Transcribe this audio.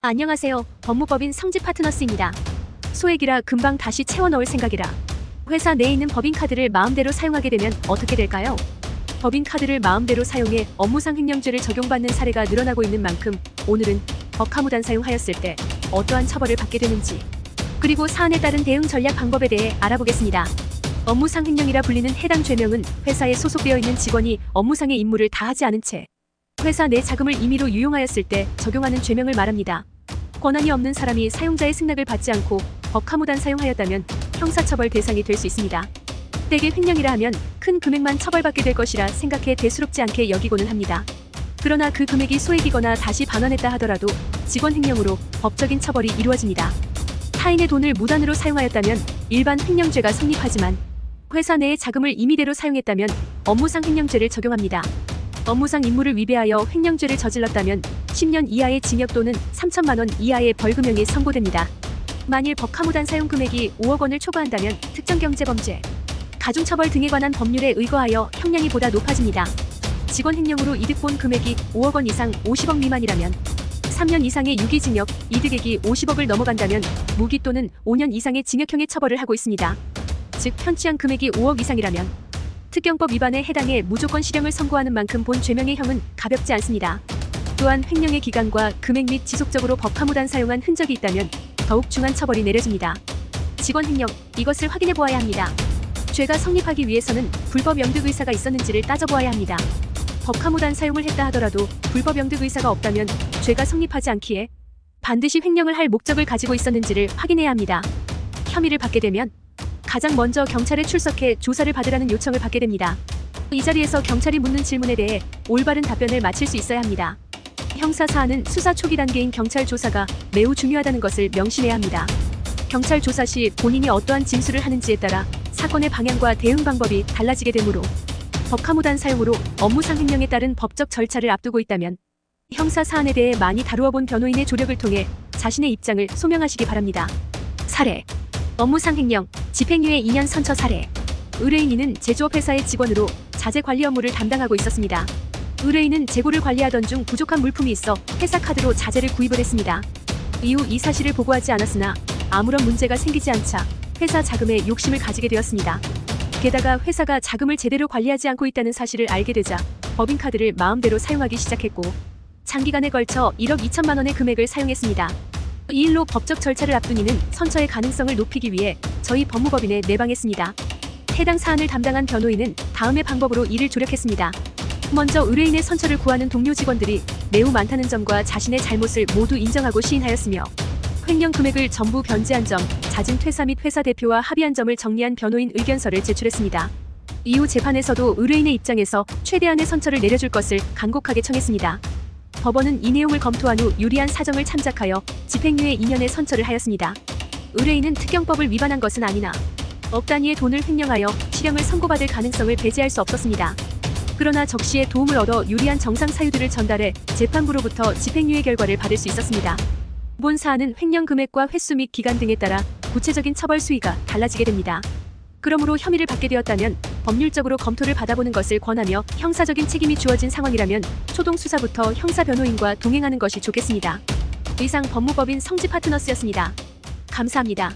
안녕하세요. 법무법인 성지 파트너스입니다. 소액이라 금방 다시 채워 넣을 생각이라. 회사 내에 있는 법인카드를 마음대로 사용하게 되면 어떻게 될까요? 법인카드를 마음대로 사용해 업무상 횡령죄를 적용받는 사례가 늘어나고 있는 만큼 오늘은 법카무단 사용하였을 때 어떠한 처벌을 받게 되는지, 그리고 사안에 따른 대응 전략 방법에 대해 알아보겠습니다. 업무상 횡령이라 불리는 해당 죄명은 회사에 소속되어 있는 직원이 업무상의 임무를 다하지 않은 채 회사 내 자금을 임의로 유용하였을 때 적용하는 죄명을 말합니다. 권한이 없는 사람이 사용자의 승낙을 받지 않고 법카무단 사용하였다면 형사처벌 대상이 될 수 있습니다. 대개 횡령이라 하면 큰 금액만 처벌받게 될 것이라 생각해 대수롭지 않게 여기고는 합니다. 그러나 그 금액이 소액이거나 다시 반환했다 하더라도 직원 횡령으로 법적인 처벌이 이루어집니다. 타인의 돈을 무단으로 사용하였다면 일반 횡령죄가 성립하지만 회사 내의 자금을 임의대로 사용했다면 업무상 횡령죄를 적용합니다. 업무상 임무를 위배하여 횡령죄를 저질렀다면 10년 이하의 징역 또는 3천만 원 이하의 벌금형이 선고됩니다. 만일 법카무단 사용 금액이 5억 원을 초과한다면 특정경제범죄, 가중처벌 등에 관한 법률에 의거하여 형량이 보다 높아집니다. 직원 횡령으로 이득 본 금액이 5억 원 이상 50억 미만이라면 3년 이상의 유기징역, 이득액이 50억을 넘어간다면 무기 또는 5년 이상의 징역형의 처벌을 하고 있습니다. 즉 편취한 금액이 5억 이상이라면 특경법 위반에 해당해 무조건 실형을 선고하는 만큼 본 죄명의 형은 가볍지 않습니다. 또한 횡령의 기간과 금액 및 지속적으로 법카무단 사용한 흔적이 있다면 더욱 중한 처벌이 내려집니다. 직원 횡령, 이것을 확인해 보아야 합니다. 죄가 성립하기 위해서는 불법 영득 의사가 있었는지를 따져보아야 합니다. 법카무단 사용을 했다 하더라도 불법 영득 의사가 없다면 죄가 성립하지 않기에 반드시 횡령을 할 목적을 가지고 있었는지를 확인해야 합니다. 혐의를 받게 되면 가장 먼저 경찰에 출석해 조사를 받으라는 요청을 받게 됩니다. 이 자리에서 경찰이 묻는 질문에 대해 올바른 답변을 마칠 수 있어야 합니다. 형사 사안은 수사 초기 단계인 경찰 조사가 매우 중요하다는 것을 명심해야 합니다. 경찰 조사 시 본인이 어떠한 진술을 하는지에 따라 사건의 방향과 대응 방법이 달라지게 되므로 법카무단 사용으로 업무상 횡령에 따른 법적 절차를 앞두고 있다면 형사 사안에 대해 많이 다루어 본 변호인의 조력을 통해 자신의 입장을 소명하시기 바랍니다. 사례: 업무상 횡령, 집행유예 2년 선처 사례. 의뢰인은 제조업회사의 직원으로 자재 관리 업무를 담당하고 있었습니다. 의뢰인은 재고를 관리하던 중 부족한 물품이 있어 회사 카드로 자재를 구입을 했습니다. 이후 이 사실을 보고하지 않았으나 아무런 문제가 생기지 않자 회사 자금에 욕심을 가지게 되었습니다. 게다가 회사가 자금을 제대로 관리하지 않고 있다는 사실을 알게 되자 법인카드를 마음대로 사용하기 시작했고 장기간에 걸쳐 1억 2천만 원의 금액을 사용했습니다. 이 일로 법적 절차를 앞둔 이는 선처의 가능성을 높이기 위해 저희 법무법인에 내방했습니다. 해당 사안을 담당한 변호인은 다음의 방법으로 이를 조력했습니다. 먼저 의뢰인의 선처를 구하는 동료 직원들이 매우 많다는 점과 자신의 잘못을 모두 인정하고 시인하였으며 횡령 금액을 전부 변제한 점, 잦은 퇴사 및 회사 대표와 합의한 점을 정리한 변호인 의견서를 제출했습니다. 이후 재판에서도 의뢰인의 입장에서 최대한의 선처를 내려줄 것을 간곡하게 청했습니다. 법원은 이 내용을 검토한 후 유리한 사정을 참작하여 집행유예 2년의 선처를 하였습니다. 의뢰인은 특경법을 위반한 것은 아니나 억 단위의 돈을 횡령하여 실형을 선고받을 가능성을 배제할 수 없었습니다. 그러나 적시에 도움을 얻어 유리한 정상 사유들을 전달해 재판부로부터 집행유예 결과를 받을 수 있었습니다. 본 사안은 횡령 금액과 횟수 및 기간 등에 따라 구체적인 처벌 수위가 달라지게 됩니다. 그러므로 혐의를 받게 되었다면 법률적으로 검토를 받아보는 것을 권하며 형사적인 책임이 주어진 상황이라면 초동 수사부터 형사 변호인과 동행하는 것이 좋겠습니다. 이상 법무법인 성지 파트너스였습니다. 감사합니다.